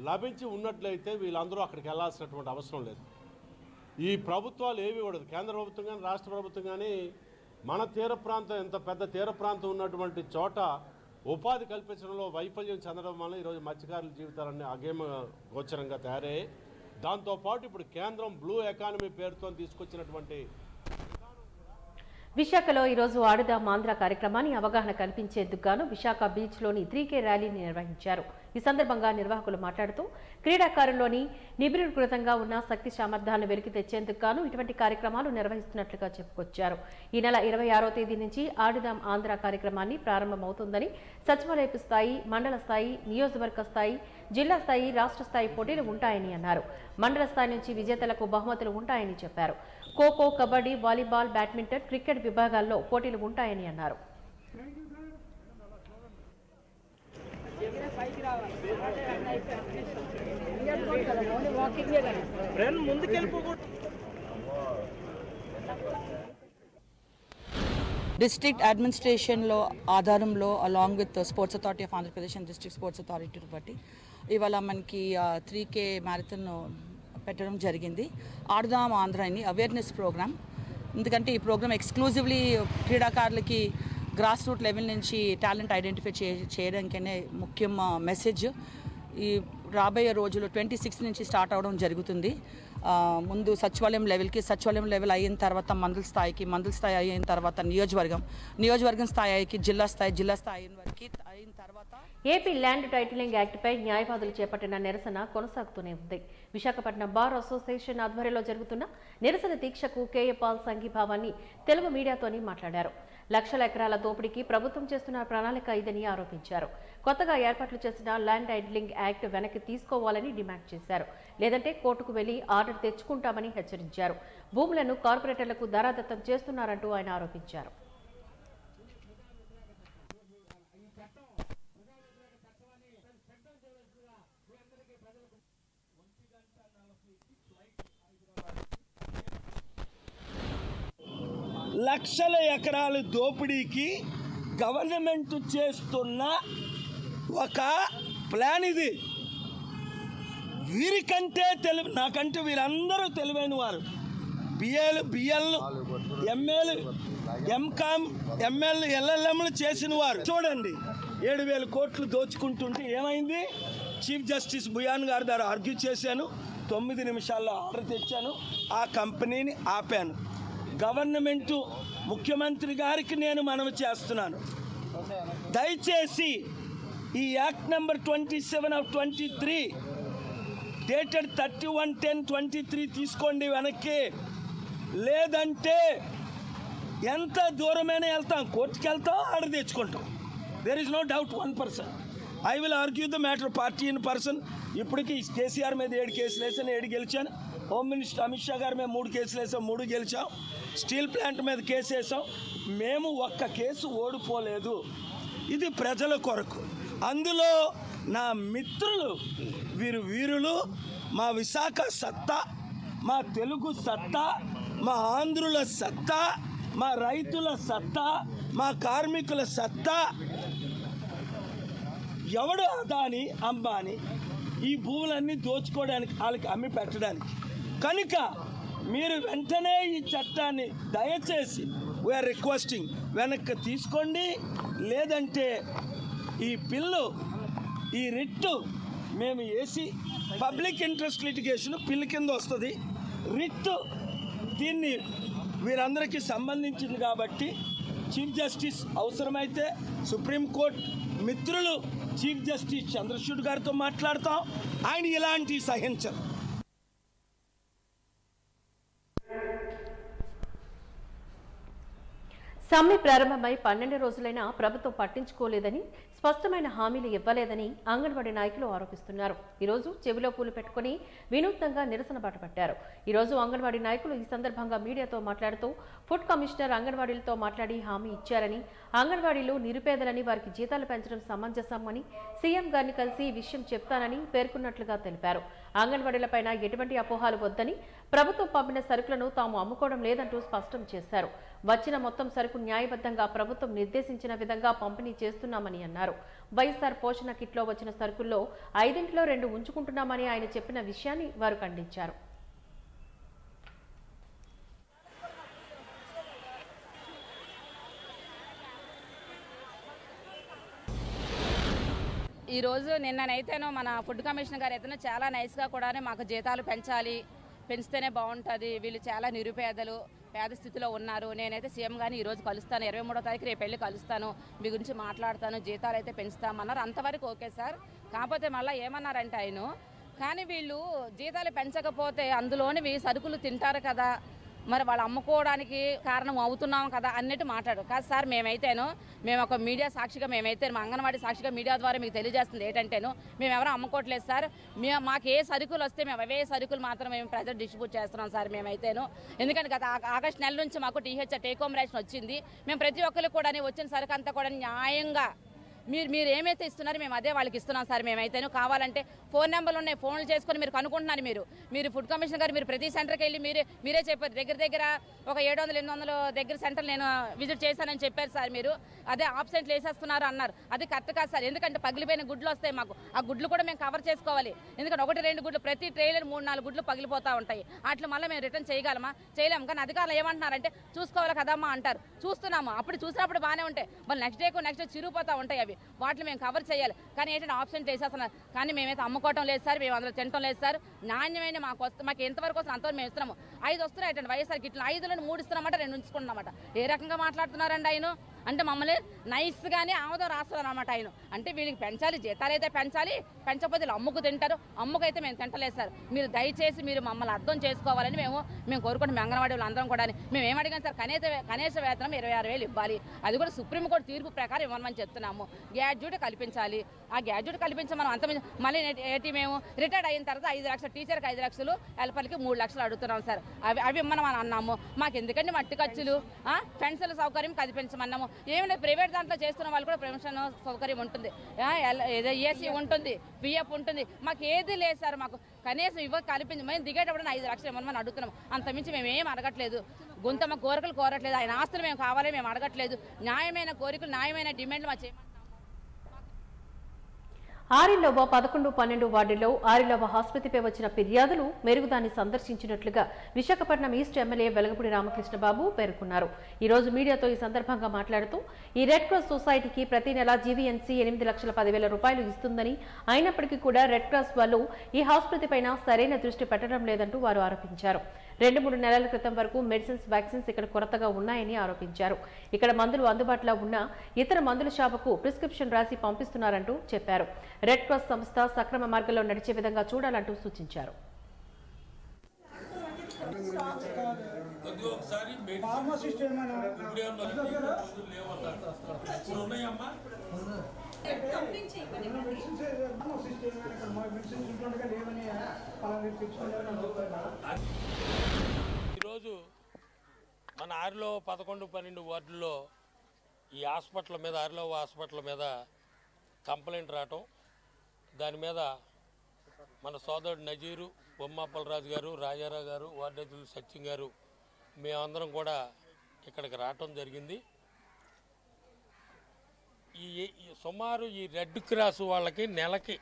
లభించి ఉన్నట్లయితే వీళ్ళందరూ అక్కడికి వెళ్ళాల్సినటువంటి అవసరం లేదు. ఈ ప్రభుత్వాలు ఏవి కూడా, కేంద్ర ప్రభుత్వం కానీ రాష్ట్ర ప్రభుత్వం కానీ మన తీర ప్రాంతం, ఎంత పెద్ద తీర ప్రాంతం ఉన్నటువంటి చోట ఉపాధి కల్పించడంలో వైఫల్యం చెందడం వల్ల ఈరోజు మత్స్యకారుల జీవితాలన్నీ అగేమ గోచరంగా తయారయ్యాయి. దాంతోపాటు ఇప్పుడు కేంద్రం బ్లూ ఎకానమీ పేరుతో తీసుకొచ్చినటువంటి విశాఖలో ఈరోజు ఆడుదాం ఆంధ్ర కార్యక్రమాన్ని అవగాహన కల్పించేందుకు గాను విశాఖ బీచ్లోని 3K ర్యాలీని నిర్వహించారు. ఈ సందర్భంగా నిర్వాహకులు మాట్లాడుతూ క్రీడాకారుల్లోని నిబిడీకృతంగా ఉన్న శక్తి సామర్థ్యాలను వెలికి తెచ్చేందుకు గాను ఇటువంటి కార్యక్రమాలు నిర్వహిస్తున్నట్లుగా చెప్పుకొచ్చారు. ఈ నెల 26వ తేదీ నుంచి ఆడుదాం ఆంధ్ర కార్యక్రమాన్ని ప్రారంభమవుతుందని సచివాలయపు స్థాయి, మండల స్థాయి, నియోజకవర్గ స్థాయి, జిల్లా స్థాయి, రాష్ట్ర స్థాయి పోటీలు ఉంటాయని అన్నారు. మండల స్థాయి నుంచి విజేతలకు బహుమతులు ఉంటాయని చెప్పారు. Kho kho, kabaddi, volleyball, badminton, cricket విభాగాల్లో పోటీలు ఉంటాయని అన్నారు. డిస్ట్రిక్ట్ అడ్మినిస్ట్రేషన్లో ఆధారంలో along with sports authority of Andhra Pradesh and district sports authority బట్టి ఇవాళ మనకి 3K మ్యారథాన్ పెట్టడం జరిగింది. ఆడుదాం ఆంధ్ర అని అవేర్నెస్ ప్రోగ్రామ్. ఎందుకంటే ఈ ప్రోగ్రామ్ ఎక్స్క్లూజివ్లీ క్రీడాకారులకి గ్రాస్ రూట్ లెవెల్ నుంచి టాలెంట్ ఐడెంటిఫై చేయడానికనే ముఖ్యం మెసేజ్. ఈ రాబోయే రోజుల్లో 26 నుంచి స్టార్ట్ అవడం జరుగుతుంది. ముందు సచివాలయం లెవెల్ అయిన తర్వాత మండల స్థాయి అయిన తర్వాత నియోజకవర్గం స్థాయికి జిల్లా స్థాయి వరకు అయిన తర్వాత ఏపీ ల్యాండ్ టైటిలింగ్ యాక్ట్పై న్యాయవాదులు చేపట్టిన నిరసన కొనసాగుతూనే ఉంది. విశాఖపట్నం బార్ అసోసియేషన్ ఆధ్వర్యంలో జరుగుతున్న నిరసన దీక్షకు కేఏ పాల్ సంఘీభావాన్ని తెలుగు మీడియాతోని మాట్లాడారు. లక్షల ఎకరాల దోపిడీకి ప్రభుత్వం చేస్తున్న ప్రణాళిక ఇదని ఆరోపించారు. కొత్తగా ఏర్పాట్లు చేసిన ల్యాండ్ టైటిలింగ్ యాక్ట్ వెనక్కి తీసుకోవాలని డిమాండ్ చేశారు. లేదంటే కోర్టుకు వెళ్లి ఆర్డర్ తెచ్చుకుంటామని హెచ్చరించారు. భూములను కార్పొరేటర్లకు ధారాదత్తం చేస్తున్నారంటూ ఆయన ఆరోపించారు. లక్షల ఎకరాల దోపిడీకి గవర్నమెంట్ చేస్తున్న ఒక ప్లాన్ ఇది. వీరికంటే నాకంటే వీరందరూ తెలివైన వారు. బిఎల్ ఎంఏలు, ఎంకామ్, ఎంఎల్, ఎల్ఎల్ఎంలు చేసిన వారు. చూడండి, 7,000 కోట్లు దోచుకుంటుంటే ఏమైంది? చీఫ్ జస్టిస్ బుయాన్ గారి ద్వారా ఆర్గ్యూ చేశాను. 9 నిమిషాల్లో ఆర్డర్ తెచ్చాను. ఆ కంపెనీని ఆపాను. గవర్నమెంటు ముఖ్యమంత్రి గారికి నేను మనవి చేస్తున్నాను, దయచేసి ఈ యాక్ట్ నెంబర్ 27/23 డేటెడ్ 31/10/23 తీసుకోండి వెనక్కి. లేదంటే ఎంత దూరమైనా వెళ్తాం, కోర్టుకి వెళ్తాం, ఆర్డర్ తెచ్చుకుంటాం. There is no doubt 1%. I will argue the matter party in person. ఇప్పటికీ కేసీఆర్ మీద 7 కేసులు వేసాను, 7 గెలిచాను. హోమ్ మినిస్టర్ అమిత్ షా గారి మీద 3 కేసులు వేసాం, 3 గెలిచాం. స్టీల్ ప్లాంట్ మీద కేసు వేసాం, మేము ఒక్క కేసు ఓడిపోలేదు. ఇది ప్రజల కొరకు. అందులో నా మిత్రులు వీరులు, మా విశాఖ సత్తా, మా తెలుగు సత్తా, మా ఆంధ్రుల సత్తా, మా రైతుల సత్తా, మా కార్మికుల సత్తా. ఎవడు అదాని అంబానీ ఈ భూములన్నీ దోచుకోవడానికి, వాళ్ళకి అమ్మి పెట్టడానికి. కనుక మీరు వెంటనే ఈ చట్టాన్ని దయచేసి వీఆర్ రిక్వెస్టింగ్ వెనక్కి తీసుకోండి. లేదంటే ఈ బిల్లు, ఈ రిట్టు మేము వేసి పబ్లిక్ ఇంట్రెస్ట్ లిటిగేషన్ బిల్లు కింద వస్తుంది. రిట్టు దీన్ని వీరందరికీ సంబంధించింది కాబట్టి చీఫ్ జస్టిస్ అవసరమైతే సుప్రీంకోర్టు మిత్రులు చీఫ్ జస్టిస్ చంద్రచూడ్ గారితో మాట్లాడతాం. ఆయన ఇలాంటి సహించరు. సమ్మె ప్రారంభమై 12 రోజులైనా ప్రభుత్వం పట్టించుకోలేదని, స్పష్టమైన హామీలు ఇవ్వలేదని అంగన్వాడీ నాయకులు ఆరోపిస్తున్నారు. ఈరోజు చెవిలో పూలు పెట్టుకుని వినూత్నంగా నిరసన బాటపట్టారు. ఈరోజు అంగన్వాడీ నాయకులు ఈ సందర్భంగా మీడియాతో మాట్లాడుతూ ఫుడ్ కమిషనర్ అంగన్వాడీలతో మాట్లాడి హామీ ఇచ్చారని, అంగన్వాడీలు నిరుపేదలని, వారికి జీతాలు పెంచడం సమంజసమని సీఎం గారిని కలిసి ఈ విషయం చెప్తానని పేర్కొన్నట్లుగా తెలిపారు. అంగన్వాడీలపైన ఎటువంటి అపోహాలు వద్దని, ప్రభుత్వం పంపిన సరుకులను తాము అమ్ముకోవడం లేదంటూ స్పష్టం చేశారు. వచ్చిన మొత్తం సరుకు న్యాయబద్ధంగా ప్రభుత్వం నిర్దేశించిన విధంగా పంపిణీ చేస్తున్నామని అన్నారు. వైఎస్ఆర్ పోషణ కిట్లో వచ్చిన సరుకుల్లో 5 2 ఉంచుకుంటున్నామని ఆయన చెప్పిన విషయాన్ని వారు ఖండించారు. ఈరోజు నిన్ననైతేనో మన ఫుడ్ కమిషనర్ గారు అయితేనో చాలా నైస్గా కూడా మాకు జీతాలు పెంచితేనే బాగుంటుంది, వీళ్ళు చాలా నిరుపేదలు, పేద స్థితిలో ఉన్నారు, నేనైతే సీఎం గారిని ఈరోజు కలుస్తాను, 23వ తారీఖు రేపు వెళ్ళి కలుస్తాను, మీ గురించి మాట్లాడతాను, జీతాలు అయితే పెంచుతామన్నారు. అంతవరకు ఓకే సార్. కాకపోతే మళ్ళీ ఏమన్నారంటే ఆయన, కానీ వీళ్ళు జీతాలు పెంచకపోతే అందులోనివి సరుకులు తింటారు కదా, మరి వాళ్ళు అమ్ముకోవడానికి కారణం అవుతున్నాం కదా అన్నట్టు మాట్లాడు. కాదు సార్, మేము ఒక మీడియా సాక్షిగా మా అంగన్వాడీ సాక్షిగా మీడియా ద్వారా మీకు తెలియజేస్తుంది ఏంటంటేను, మేము ఎవరో అమ్ముకోవట్లేదు సార్, మాకు ఏ సరుకులు వస్తే మేము అవే సరుకులు మాత్రం మేము ప్రజలు డిస్ట్రిబ్యూట్ చేస్తున్నాం సార్ మేమైతేను. ఎందుకంటే గత ఆగస్టు నెల నుంచి మాకు టీహెచ్ టేక్ హోమ్ రేషన్ వచ్చింది. మేము ప్రతి ఒక్కరికి కూడా వచ్చిన సరుకు అంతా కూడా న్యాయంగా మీరు ఏమైతే ఇస్తున్నారో మేము అదే వాళ్ళకి ఇస్తున్నాం సార్. మేమైతేను కావాలంటే ఫోన్ నెంబర్లు ఉన్నాయి, ఫోన్లు చేసుకొని మీరు కనుక్కుంటున్నారు. మీరు ఫుడ్ కమిషనర్ గారు మీరు ప్రతి సెంటర్కి వెళ్ళి మీరే చెప్పారు, దగ్గర ఒక 700-800 దగ్గర సెంటర్ నేను విజిట్ చేశానని చెప్పారు సార్. మీరు అదే ఆబ్సెంట్లు వేసేస్తున్నారు అన్నారు. అది కరెక్ట్ కాదు సార్. ఎందుకంటే పగిలిపోయిన గుడ్లు వస్తాయి మాకు, ఆ గుడ్లు కూడా మేము కవర్ చేసుకోవాలి. ఎందుకంటే 1-2 గుడ్లు ప్రతి ట్రైలర్ 3-4 గుడ్లు పగిలిపోతూ ఉంటాయి. వాటిలో మళ్ళీ మేము రిటర్న్ చేయలేము. కానీ అధికారులు ఏమంటున్నారంటే చూసుకోవాలి కదమ్మా అంటారు. చూస్తున్నాము, అప్పుడు చూసినప్పుడు బాగానే ఉంటాయి, మళ్ళీ నెక్స్ట్ డే చిరిగిపోతూ ఉంటాయి. అవి వాటిని మేము కవర్ చేయాలి. కానీ ఏంటంటే ఆప్షన్ చేసేస్తున్నారు. కానీ మేమైతే అమ్ముకోవటం లేదు సార్, మేము అందులో తినటం లేదు సార్. నాణ్యమైన మాకు ఎంతవరకు వస్తుంది అంతవరకు మేము ఇస్తున్నాము. 5 వస్తున్నాయి అంటే వైఎస్ఆర్ గిట్ల 5లో 3 ఇస్తున్నామంట, 2 ఉంచుకున్నామట. ఏ రకంగా మాట్లాడుతున్నారండి ఆయన? అంటే మమ్మల్ని నైస్గానే ఆమోదం రాస్తున్నారు అనమాట ఆయన. అంటే వీళ్ళకి పెంచాలి, జీతాలు అయితే పెంచాలి, పెంచకపోతే అమ్ముకు తింటారు. అమ్ముకైతే మేము తింటలేదు సార్. మీరు దయచేసి మీరు మమ్మల్ని అర్థం చేసుకోవాలని మేము కోరుకుంటాం. అంగన్వాడీ వాళ్ళు అందరం కూడా మేము ఏమడిగాం సార్, కనీస వేతనం 26,000 ఇవ్వాలి. అది కూడా సుప్రీంకోర్టు తీర్పు ప్రకారం ఇవ్వమని చెప్తున్నాము. గ్రాడ్యుయేట్ కల్పించాలి. ఆ గ్రాడ్యుయేట్ కల్పించి మనం అంత మళ్ళీ ఏంటి, మేము రిటైర్డ్ అయిన తర్వాత 5 లక్షలు, టీచర్కి 5 లక్షలు, హెల్పర్కి 3 లక్షలు అడుగుతున్నాం సార్. అవి ఇమ్మని మనం అన్నాము. మాకు ఎందుకంటే మట్టి ఖర్చులు, పెన్షన్ సౌకర్యం కల్పించమన్నాము. ఏమైనా ప్రైవేట్ దాంట్లో చేస్తున్న వాళ్ళు కూడా పెన్షన్ సౌకర్యం ఉంటుంది, ఏసీ ఉంటుంది, పిఎఫ్ ఉంటుంది. మాకు ఏది లేదు సార్. మాకు కనీసం కల్పించి మేము దిగేటప్పుడు 5 లక్షలు ఇవ్వమని అడుగుతున్నాం. అంతమించి మేము ఏం అడగట్లేదు. గొంతమ్మ కోరికలు కోరట్లేదు. ఆయన ఆస్తులు మేము కావాలి మేము అడగట్లేదు. న్యాయమైన కోరికలు, న్యాయమైన డిమాండ్లు మా చేయమంటాం. ఆరిలోవ 11, 12 వార్డుల్లో ఆరిలోవ ఆసుపత్రిపై వచ్చిన ఫిర్యాదులు మెరుగుదాన్ని సందర్శించినట్లుగా విశాఖపట్నం ఈస్ట్ ఎమ్మెల్యే వెలగపూడి రామకృష్ణబాబు పేర్కొన్నారు. ఈ రోజు మీడియాతో ఈ సందర్భంగా మాట్లాడుతూ ఈ రెడ్ క్రాస్ సొసైటీకి ప్రతి నెల జీవీఎన్సీ 8,10,000 రూపాయలు ఇస్తుందని, అయినప్పటికీ కూడా రెడ్ క్రాస్ వాళ్ళు ఈ ఆసుపత్రిపైన సరైన దృష్టి పెట్టడం లేదంటూ వారు ఆరోపించారు. 2-3 నెలల క్రితం వరకు మెడిసిన్స్, వ్యాక్సిన్స్ ఇక్కడ కొరతగా ఉన్నాయని ఆరోపించారు. ఇక్కడ మందులు అందుబాటులో ఉన్న ఇతర మందుల షాపుకు ప్రిస్క్రిప్షన్ రాసి పంపిస్తున్నారంటూ చెప్పారు. రెడ్ క్రాస్ సంస్థ సక్రమ మార్గంలో నడిచే విధంగా చూడాలంటూ సూచించారు. ఈరోజు మన ఆరిలో 11, 12 వార్డుల్లో ఈ హాస్పిటల్ మీద, ఆరిలో హాస్పిటల్ మీద కంప్లైంట్ రావటం, దాని మీద మన సోదరుడు నజీరు, బొమ్మాపలరాజు గారు, రాజారావు గారు, వార్డు సత్యం గారు, మేమందరం కూడా ఇక్కడికి రావటం జరిగింది. సుమారు ఈ రెడ్ క్రాస్ వాళ్ళకి నెలకి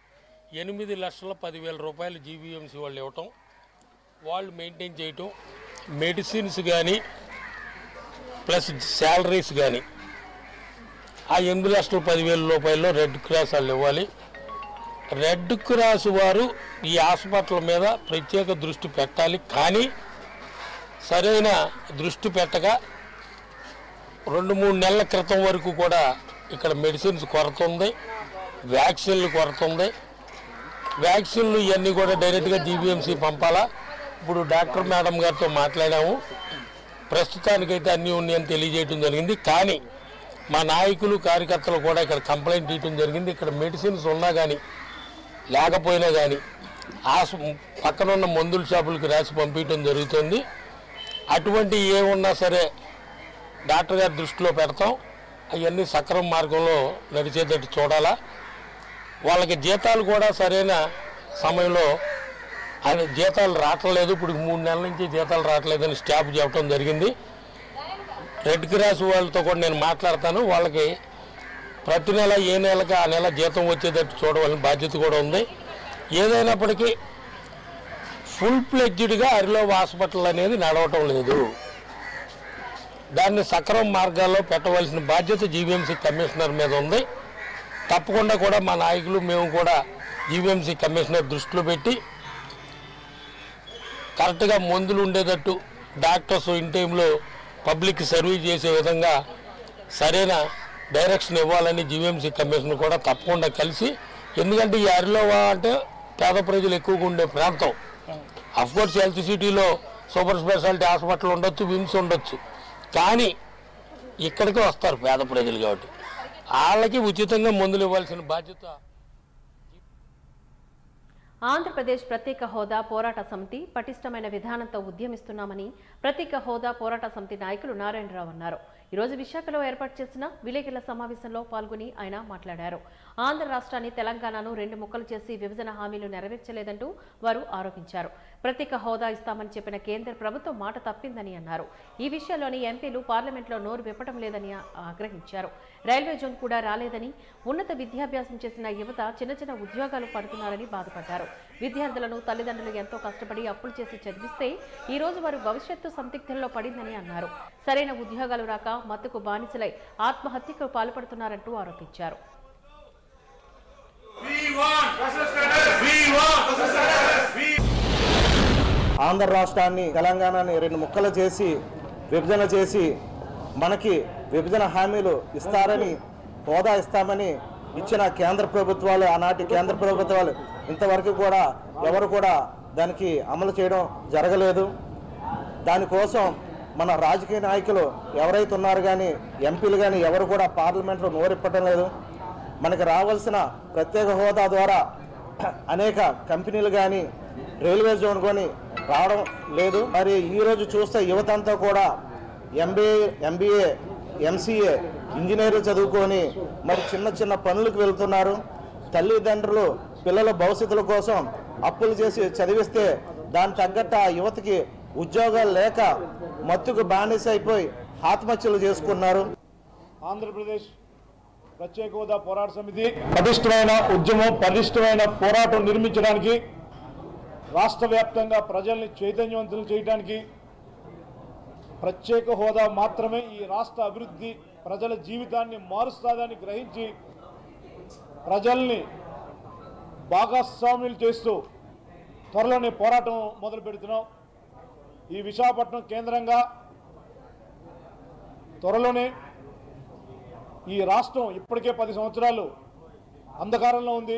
8,10,000 రూపాయలు జీవీఎంసీ వాళ్ళు ఇవ్వటం, వాళ్ళు మెయింటైన్ చేయటం, మెడిసిన్స్ కానీ ప్లస్ శాలరీస్ కానీ ఆ 8,10,000 రూపాయల్లో రెడ్ క్రాస్ వాళ్ళు ఇవ్వాలి. రెడ్ క్రాస్ వారు ఈ హాస్పిటల్ మీద ప్రత్యేక దృష్టి పెట్టాలి. కానీ సరైన దృష్టి పెట్టగా 2-3 నెలల క్రితం వరకు కూడా ఇక్కడ మెడిసిన్స్ కొరత ఉంది, వ్యాక్సిన్లు కొరత ఉంది. వ్యాక్సిన్లు ఇవన్నీ కూడా డైరెక్ట్గా జీబీఎంసీ పంపాలా. ఇప్పుడు డాక్టర్ మేడం గారితో మాట్లాడాము, ప్రస్తుతానికైతే అన్నీ ఉన్నాయని తెలియజేయడం జరిగింది. కానీ మా నాయకులు, కార్యకర్తలు కూడా ఇక్కడ కంప్లైంట్ ఇవ్వడం జరిగింది. ఇక్కడ మెడిసిన్స్ ఉన్నా కానీ లేకపోయినా కానీ పక్కన ఉన్న మందుల షాపులకు రాసి పంపించడం జరుగుతుంది. అటువంటి ఏమున్నా సరే డాక్టర్ గారి దృష్టిలో పెడతాం. అవన్నీ సక్రమ మార్గంలో నడిచేటట్టు చూడాలా. వాళ్ళకి జీతాలు కూడా సరైన సమయంలో ఆయన జీతాలు రావట్లేదు. ఇప్పుడు 3 నెలల నుంచి జీతాలు రావట్లేదని స్టాఫ్ చెప్పడం జరిగింది. రెడ్ క్రాస్ వాళ్ళతో కూడా నేను మాట్లాడతాను. వాళ్ళకి ప్రతి నెల ఏ నెలకి ఆ నెల జీతం వచ్చేటట్టు చూడవలసిన బాధ్యత కూడా ఉంది. ఏదైనప్పటికీ ఫుల్ ఫ్లెడ్జ్డ్గా అరిలో హాస్పిటల్ అనేది నడవటం లేదు. దాన్ని సక్రమ మార్గాల్లో పెట్టవలసిన బాధ్యత జీవీఎంసీ కమిషనర్ మీద ఉంది. తప్పకుండా కూడా మా నాయకులు మేము కూడా జీవీఎంసీ కమిషనర్ దృష్టిలో పెట్టి కరెక్ట్గా మందులు ఉండేటట్టు డాక్టర్స్ ఇన్ టైంలో పబ్లిక్ సర్వీస్ చేసే విధంగా సరైన డైరెక్షన్ ఇవ్వాలని జీవీఎంసీ కమిషనర్ కూడా తప్పకుండా కలిసి, ఎందుకంటే ఈ అరిలోవా అంటే పేద ప్రజలు ఎక్కువగా ఉండే ప్రాంతం. అఫ్కోర్స్ హెల్త్ సిటీలో సూపర్ స్పెషాలిటీ హాస్పిటల్ ఉండొచ్చు, విమ్స్ ఉండొచ్చు, కానీ ఇక్కడికి వస్తారు పేద ప్రజలు కాబట్టి వాళ్ళకి ఉచితంగా మందులు ఇవ్వాల్సిన బాధ్యత. ఆంధ్రప్రదేశ్ ప్రత్యేక హోదా పోరాట సమితి పటిష్టమైన విధానంతో ఉద్యమిస్తున్నామని ప్రత్యేక హోదా పోరాట సమితి నాయకులు నారాయణరావు అన్నారు. ఈరోజు విశాఖలో ఏర్పాటు చేసిన విలేకరుల సమావేశంలో పాల్గొని ఆయన మాట్లాడారు. ఆంధ్ర రాష్ట్రాన్ని తెలంగాణను 2 ముక్కలు చేసి విభజన హామీలు నెరవేర్చలేదంటూ వారు ఆరోపించారు. ప్రత్యేక హోదా ఇస్తామని చెప్పిన కేంద్ర ప్రభుత్వం మాట తప్పిందని అన్నారు. ఈ విషయంలోని ఎంపీలు పార్లమెంట్లో నోరు విప్పడం లేదని ఆగ్రహించారు. రైల్వే జోన్ కూడా రాలేదని, ఉన్నత విద్యాభ్యాసం చేసిన యువత చిన్న చిన్న ఉద్యోగాలు పడుతున్నారని బాధపడ్డారు. విద్యార్థులను తల్లిదండ్రులు ఎంతో కష్టపడి అప్పులు చేసి చదివిస్తే ఈ రోజు వారు భవిష్యత్తు సందిగ్ధంలో పడిందని అన్నారు. సరైన ఉద్యోగాలు రాక మత్తుకు బానిసలై ఆత్మహత్యకు పాల్పడుతున్నారంటూ ఆరోపించారు. ఆంధ్ర రాష్ట్రాన్ని తెలంగాణని 2 ముక్కలు చేసి విభజన చేసి మనకి విభజన హామీలు ఇస్తారని, హోదా ఇస్తామని ఇచ్చిన కేంద్ర ప్రభుత్వాలు, ఆనాటి కేంద్ర ప్రభుత్వాలు ఇంతవరకు కూడా ఎవరు కూడా దానికి అమలు చేయడం జరగలేదు. దానికోసం మన రాజకీయ నాయకులు ఎవరైతే ఉన్నారు కానీ ఎంపీలు కానీ ఎవరు కూడా పార్లమెంట్లో నోరిప్పటం లేదు. మనకి రావాల్సిన ప్రత్యేక హోదా ద్వారా అనేక కంపెనీలు కానీ రైల్వే జోన్ కానీ రావడం లేదు. మరి ఈరోజు చూస్తే యువత అంతా కూడా ఎంబీఏ ఎంసీఏ ఇంజనీరింగ్ చదువుకొని మరి చిన్న చిన్న పనులకు వెళ్తున్నారు. తల్లిదండ్రులు పిల్లల భవిష్యత్తుల కోసం అప్పులు చేసి చదివిస్తే దాని తగ్గట్టు ఆ యువతకి ఉద్యోగాలు లేక మత్తుకు బానిస అయిపోయి ఆత్మహత్యలు చేసుకున్నారు. ఆంధ్రప్రదేశ్ ప్రత్యేక హోదా పోరాట సమితి పటిష్టమైన ఉద్యమం, పటిష్టమైన పోరాటం నిర్మించడానికి, రాష్ట్ర వ్యాప్తంగా ప్రజల్ని చైతన్యవంతులు చేయడానికి, ప్రత్యేక హోదా మాత్రమే ఈ రాష్ట్ర అభివృద్ధి, ప్రజల జీవితాన్ని మారుస్తుందని గ్రహించి ప్రజల్ని భాగస్వామ్యులు చేస్తూ త్వరలోనే పోరాటం మొదలు పెడుతున్నాం. ఈ విశాఖపట్నం కేంద్రంగా త్వరలోనే ఈ రాష్ట్రం ఇప్పటికే 10 సంవత్సరాలు అంధకారంలో ఉంది.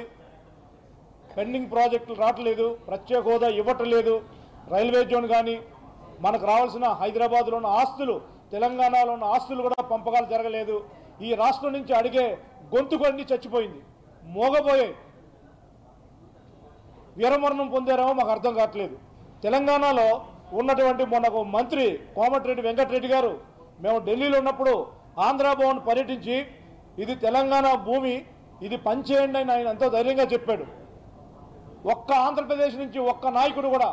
పెండింగ్ ప్రాజెక్టులు రావట్లేదు, ప్రత్యేక హోదా ఇవ్వట్లేదు, రైల్వే జోన్ కానీ మనకు రావాల్సిన హైదరాబాద్లో ఉన్న ఆస్తులు, తెలంగాణలో ఉన్న ఆస్తులు కూడా పంపకాలు జరగలేదు. ఈ రాష్ట్రం నుంచి అడిగే గొంతుకు అన్ని చచ్చిపోయింది, మోగబోయాయి. వీరమరణం పొందారేమో మాకు అర్థం కావట్లేదు. తెలంగాణలో ఉన్నటువంటి మొన్న మంత్రి కోమటిరెడ్డి వెంకటరెడ్డి గారు మేము ఢిల్లీలో ఉన్నప్పుడు ఆంధ్ర భవన్ పర్యటించి ఇది తెలంగాణ భూమి, ఇది పంచేయండి అని ఆయన ఎంతో ధైర్యంగా చెప్పాడు. ఒక్క ఆంధ్రప్రదేశ్ నుంచి ఒక్క నాయకుడు కూడా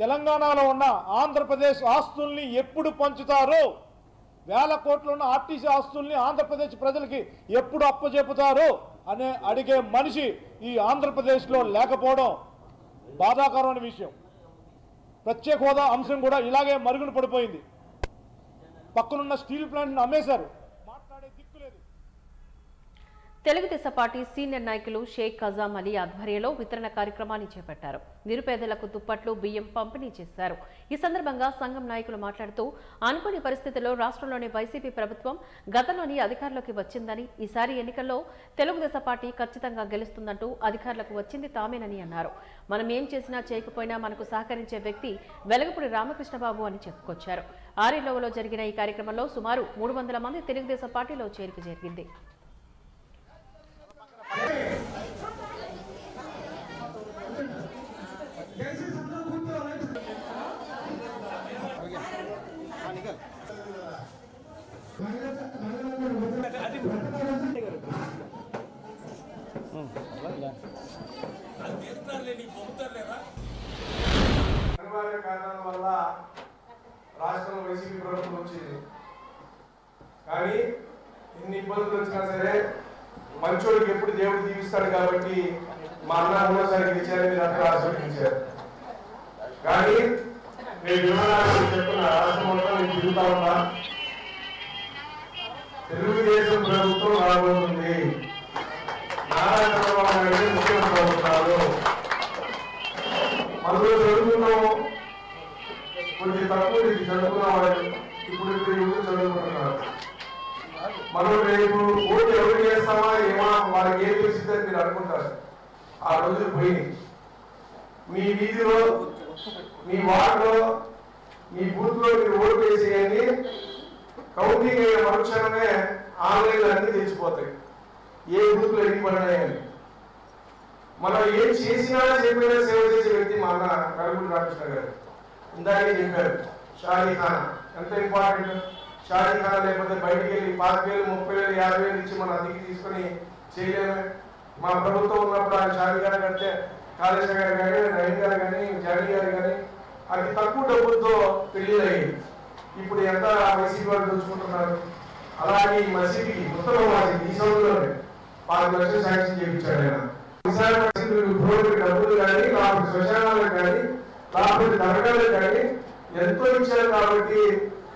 తెలంగాణలో ఉన్న ఆంధ్రప్రదేశ్ ఆస్తుల్ని ఎప్పుడు పంచుతారు, 1000 కోట్లు ఉన్న ఆర్టీసీ ఆస్తుల్ని ఆంధ్రప్రదేశ్ ప్రజలకి ఎప్పుడు అప్పచెపుతారు అనే అడిగే మనిషి ఈ ఆంధ్రప్రదేశ్లో లేకపోవడం బాధాకరమైన విషయం. ప్రత్యేక హోదా అంశం కూడా ఇలాగే మరుగున పడిపోయింది. పక్కనున్న స్టీల్ ప్లాంట్ను అమ్మేశారు, మాట్లాడే దిక్కు లేదు. తెలుగుదేశం పార్టీ సీనియర్ నాయకులు షేక్ ఖజాం అలీ ఆధ్వర్యంలో వితరణ కార్యక్రమాన్ని చేపట్టారు. నిరుపేదలకు దుప్పట్లు, బియ్యం పంపిణీ చేశారు. ఈ సందర్భంగా సంఘం నాయకులు మాట్లాడుతూ అనుకోని పరిస్థితుల్లో రాష్ట్రంలోని వైసీపీ ప్రభుత్వం గతంలోని అధికారంలోకి వచ్చిందని, ఈసారి ఎన్నికల్లో తెలుగుదేశం పార్టీ ఖచ్చితంగా గెలుస్తుందంటూ అధికారులకు వచ్చింది తామేనని అన్నారు. మనం ఏం చేసినా చేయకపోయినా మనకు సహకరించే వ్యక్తి వెలగపూడి రామకృష్ణబాబు అని చెప్పుకొచ్చారు. ఆరిలోవలో జరిగిన ఈ కార్యక్రమంలో సుమారు 300 మంది తెలుగుదేశం పార్టీలో చేరిక జరిగింది. అనివార్య కారణాల వల్ల రాష్ట్రంలో వైసీపీ ప్రభుత్వం వచ్చింది. కానీ ఎన్ని ఇబ్బందులు వచ్చినా సరే మంచోడికి ఎప్పుడు దేవుడు దీవిస్తాడు కాబట్టి మా అన్న మూడోసారి గెలిచారని మీరు అందరూ ఆశీర్వదించారు. కానీ నేను వివరాలు చెప్తున్న రాష్ట్రం మొత్తం నేను తిరుగుతా ఉన్నా. తెలుగుదేశం ప్రభుత్వం రాబోతుంది. నారా చంద్రబాబు నాయుడు ముఖ్యమంత్రి అవుతున్నారు. అందులో చదువుకున్నాము, కొంచెం తక్కువ చదువుకున్న వాళ్ళు ఇప్పుడు చదువుకుంటున్నారు. మనం రేపు ఓటు ఎవరు చేస్తామా ఏమో వాళ్ళకి ఏం తెలిసిందని మీరు అనుకుంటారు. ఆ రోజులు పోయి మీ వీధిలో, మీ వార్డులో, మీ బూత్లో మీరు ఓటు వేసేయండి. కౌంటింగ్ అయిన మరుక్షణమే ఆన్లైన్లో అన్నీ తెచ్చిపోతాయి ఏ బూత్లో ఎన్ని పడినాయని. మనం ఏం చేసినా చెప్పినా సేవ చేసే వ్యక్తి మా అన్న కలుగుడి రామకృష్ణ గారు. ఇందాకే చెప్పారు షాదీఖానా ఎంత ఇంపార్టెంట్. షాదీఖానా లేకపోతే బయటికి వెళ్ళి 5,000, 30,000, 50,000 ఇచ్చి మన అద్దెకి తీసుకొని చేయలేమే. మా ప్రభుత్వం ఉన్నప్పుడు ఆయన షాదీఖానా కడితే కాళేశ్వర గారు కానీ, నయన్ గారు కానీ, జానీ గారు కానీ అతి తక్కువ డబ్బులతో పెళ్లిళ్ళు అయ్యింది. ఇప్పుడు ఎంత వైసీపీ వాళ్ళు దోచుకుంటున్నారు. అలాగే ఈ మసీదుకి ఉత్తమ మసీదు ఈ సంవత్సరంలోనే 5 లక్షలు శాంక్షన్ చేయించాడు ఆయన. విశాఖ మసీదు డబ్బులు కానీ, లేకపోతే శ్మశానాలకు కానీ, లేకపోతే దర్గాలకు కానీ ఎంతో ఇచ్చారు. కాబట్టి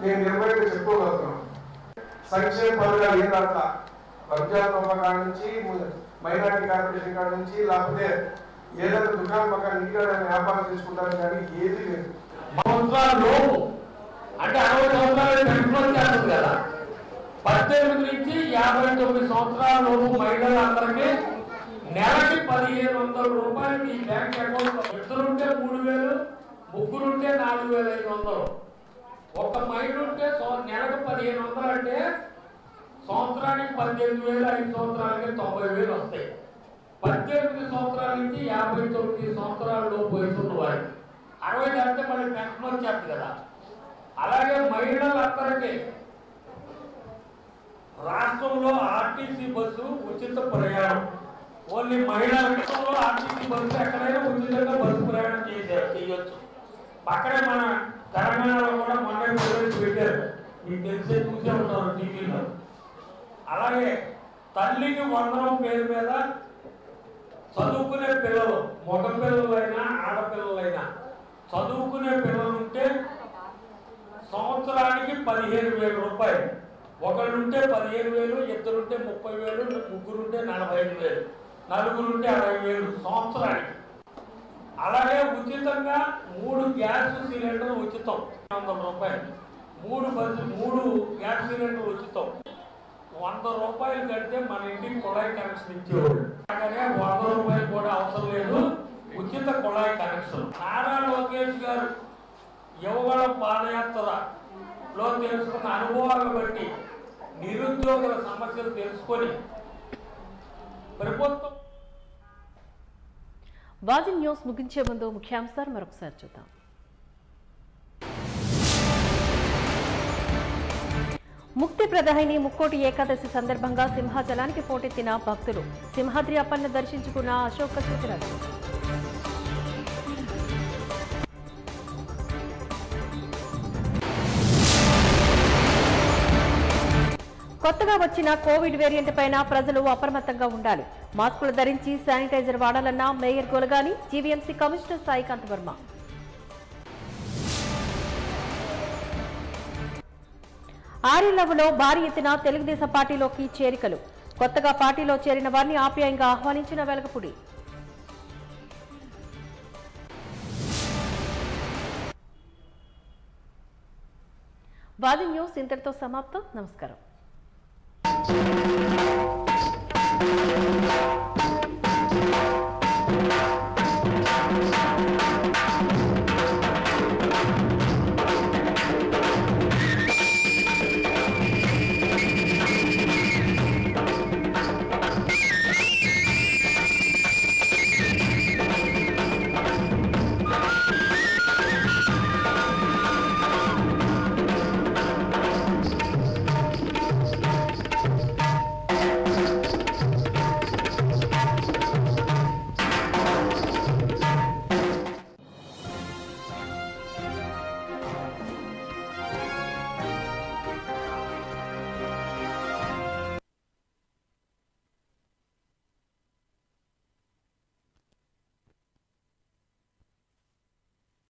నేను నిర్భయంగా చెప్పుకోగలుగుతున్నాను. సంక్షేమ పథకాలు ఏం రాక రంజాన్ తోఫా కాడ నుంచి, మైనారిటీ కార్పొరేషన్ కాడ నుంచి, లేకపోతే ఏదైనా దుకాణం పక్కన ఇంటికాడ వ్యాపారం చేసుకుంటారు కానీ ఏది లేదు. సంవత్సరాలు అంటే 60 సంవత్సరాలు పెన్షన్ చేస్తుంది కదా. 18 నుంచి 59 సంవత్సరాల లోపు మహిళలందరికీ నెలకి 1,500 రూపాయలు మీ బ్యాంక్ అకౌంట్. ఇద్దరుంటే 3,000, ముగ్గురుంటే 4,500. ఒక మహిళ ఉంటే నెలకు 1,500 అంటే సంవత్సరానికి 18,000, 5 సంవత్సరాలకి 90,000 వస్తాయి. 18 సంవత్సరాల నుంచి 59 సంవత్సరాల లోపు వయసు ఉన్న వారికి 60 దాటితే మళ్ళీ పెన్షన్ వచ్చేస్తుంది కదా. అలాగే మహిళలందరికీ రాష్ట్రంలో ఆర్టీసీ బస్సు ఉచిత ప్రయాణం. ఓన్లీ మహిళలకు ఆర్టీసీ బస్సు ఎక్కడైనా ఉచితంగా బస్సు ప్రయాణం చేయొచ్చు. పక్కనే మన తెలంగాణలో కూడా మొన్న పెట్టారు, మీకు తెలిసే చూసే ఉంటారు టీవీలో. అలాగే తల్లికి వందనం పేరు మీద చదువుకునే పిల్లలు, మగ పిల్లలైనా ఆడపిల్లలైనా చదువుకునే పిల్లలు ఉంటే సంవత్సరానికి 15,000 రూపాయలు. ఒకళ్ళుంటే 15,000, ఇద్దరుంటే 30,000, ముగ్గురుంటే 45,000, నలుగురుంటే 60,000 సంవత్సరానికి. అలాగే ఉచితంగా 3 గ్యాస్ సిలిండర్లు ఉచితం, 100 రూపాయలు. 3 గ్యాస్ సిలిండర్లు ఉచితం. 100 రూపాయలు కడితే మన ఇంటికి కుళాయి కనెక్షన్ ఇచ్చేవాడు. అలాగే 100 రూపాయలు కూడా అవసరం లేదు, ఉచిత కుళాయి కనెక్షన్. నారా లోకేష్ గారు యువగళ పాదయాత్రలో తెలుసుకున్న అనుభవాలను బట్టి నిరుద్యోగుల సమస్యలు తెలుసుకొని ప్రభుత్వం. వాజిన్ న్యూస్ ముగించే ముందు ముఖ్యాంశాలు మరొకసారి చూద్దాం. ముక్తి ప్రదాయిని ముక్కోటి ఏకాదశి సందర్భంగా సింహాచలానికి పోటెత్తిన భక్తులు. సింహాద్రి అప్పన్న దర్శించుకున్న అశోక జ్యోతిరాజు. కొత్తగా వచ్చిన కోవిడ్ వేరియంట్ పైన ప్రజలు అప్రమత్తంగా ఉండాలి. మాస్కులు ధరించి శానిటైజర్ వాడాలన్న mayor Golagani, GVMC commissioner Saikanth Varma. ఆర్ఎల్ఎవ్లో భారీ ఎత్తున తెలుగుదేశం పార్టీలోకి చేరికలు. కొత్తగా పార్టీలో చేరిన వారిని ఆప్యాయంగా ఆహ్వానించిన వెలగపూడి. వాజిన్ న్యూస్ ఇంతటితో సమాప్తం. నమస్కారం.